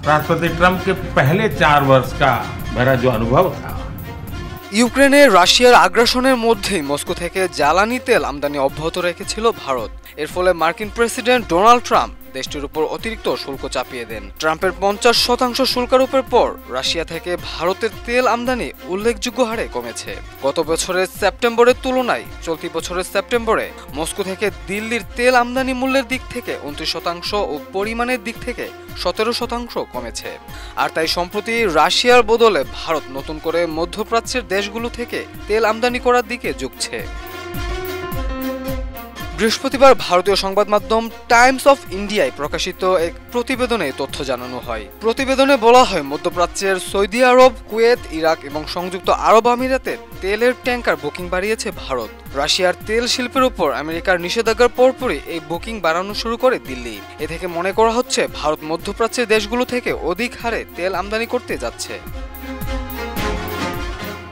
राष्ट्रपति ट्रंप के पहले 4 वर्ष का मेरा जो अनुभव था। ইউক্রেনে রাশিয়ার আগ্রাসনের মধ্যেই মস্কো থেকে জ্বালানি তেল আমদানি অব্যাহত রেখেছিল ভারত। এর ফলে মার্কিন প্রেসিডেন্ট ডোনাল্ড ট্রাম্প দেশটির উপর অতিরিক্ত শুল্ক চাপিয়ে দেন। ট্রাম্পের 50% শুল্ক আরোপের পর রাশিয়া থেকে ভারতের তেল আমদানি উল্লেখযোগ্য হারে কমেছে। গত বছরের সেপ্টেম্বরের তুলনায় চলতি বছরের সেপ্টেম্বরে মস্কো থেকে দিল্লির তেল আমদানি মূল্যের দিক থেকে 29% ও পরিমাণের দিক থেকে 17% কমেছে। আর তাই সম্প্রতি রাশিয়ার বদলে ভারত নতুন করে মধ্যপ্রাচ্যের দেশগুলো থেকে তেল আমদানি করার দিকে ঝুঁকছে। বৃহস্পতিবার ভারতীয় সংবাদ মাধ্যম টাইমস অফ ইন্ডিয়ায় প্রকাশিত এক প্রতিবেদনে তথ্য জানানো হয়। প্রতিবেদনে বলা হয়, মধ্যপ্রাচ্যের সৌদি আরব, কুয়েত, ইরাক এবং সংযুক্ত আরব আমিরাতে তেলের ট্যাঙ্কার বুকিং বাড়িয়েছে ভারত। রাশিয়ার তেল শিল্পের উপর আমেরিকার নিষেধাজ্ঞার পরপরই এই বুকিং বাড়ানো শুরু করে দিল্লি। এ থেকে মনে করা হচ্ছে ভারত মধ্যপ্রাচ্যের দেশগুলো থেকে অধিক হারে তেল আমদানি করতে যাচ্ছে।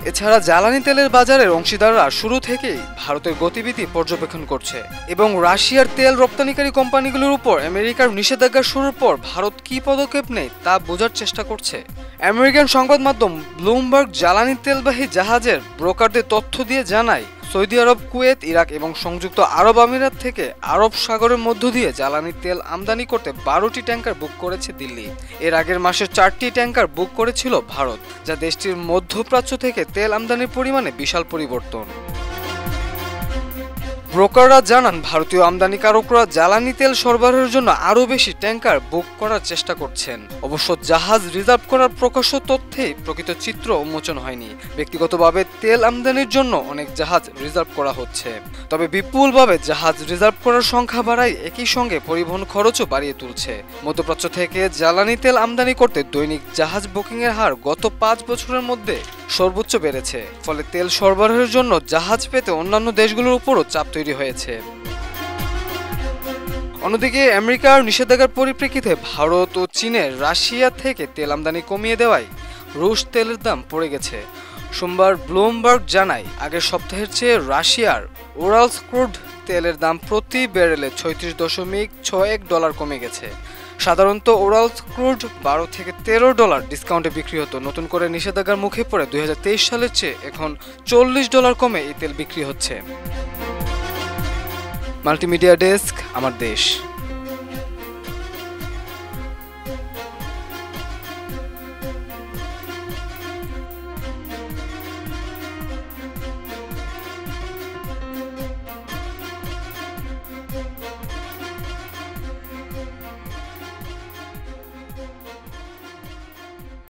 এছাড়া জ্বালানি তেলের বাজারের অংশীদাররা শুরু থেকেই ভারতের গতিবিধি পর্যবেক্ষণ করছে এবং রাশিয়ার তেল রপ্তানিকারী কোম্পানিগুলোর উপর আমেরিকার নিষেধাজ্ঞা শুরুর পর ভারত কী পদক্ষেপ নেয় তা বোঝার চেষ্টা করছে। আমেরিকান সংবাদ মাধ্যম ব্লুমবার্গ জ্বালানি তেলবাহী জাহাজের ব্রোকারদের তথ্য দিয়ে জানায়, সৌদি আরব, কুয়েত, ইরাক এবং সংযুক্ত আরব আমিরাত থেকে আরব সাগরের মধ্য দিয়ে জ্বালানি তেল আমদানি করতে 12টি ট্যাঙ্কার বুক করেছে দিল্লি। এর আগের মাসে 4টি ট্যাঙ্কার বুক করেছিল ভারত, যা দেশটির মধ্যপ্রাচ্য থেকে তেল আমদানির পরিমাণে বিশাল পরিবর্তন। ব্রোকাররা জানান, ভারতীয় আমদানিকারকরা জ্বালানি তেল সরবরাহের জন্য আরও বেশি ট্যাঙ্কার বুক করার চেষ্টা করছেন। অবশ্য জাহাজ রিজার্ভ করার প্রকাশ্য তথ্যেই প্রকৃত চিত্র উন্মোচন হয়নি। ব্যক্তিগতভাবে তেল আমদানির জন্য অনেক জাহাজ রিজার্ভ করা হচ্ছে, তবে বিপুলভাবে জাহাজ রিজার্ভ করার সংখ্যা বাড়ায় একই সঙ্গে পরিবহন খরচও বাড়িয়ে তুলছে। মধ্যপ্রাচ্য থেকে জ্বালানি তেল আমদানি করতে দৈনিক জাহাজ বুকিংয়ের হার গত 5 বছরের মধ্যে সর্বোচ্চ বেড়েছে। ফলে তেল সরবরাহের জন্য জাহাজ পেতে অন্যান্য দেশগুলোর উপরও চাপ তৈরি হয়েছে। অন্যদিকে আমেরিকার নিষেধাজ্ঞার পরিপ্রেক্ষিতে ভারত ও চীনের রাশিয়া থেকে তেল আমদানি কমিয়ে দেওয়ায় রুশ তেলের দাম পড়ে গেছে। সোমবার ব্লুমবার্গ জানায়, আগের সপ্তাহের চেয়ে রাশিয়ার ওরালস ক্রুড তেলের দাম প্রতি ব্যারেলে $36.61 কমে গেছে। সাধারণত ওরালস ক্রুড $12 থেকে $13 ডিসকাউন্টে বিক্রি হতো। নতুন করে নিষেধাজ্ঞার মুখে পড়ে 2023 সালের চেয়ে এখন $40 কমে এই তেল বিক্রি হচ্ছে। মাল্টিমিডিয়া ডেস্ক, আমার দেশ।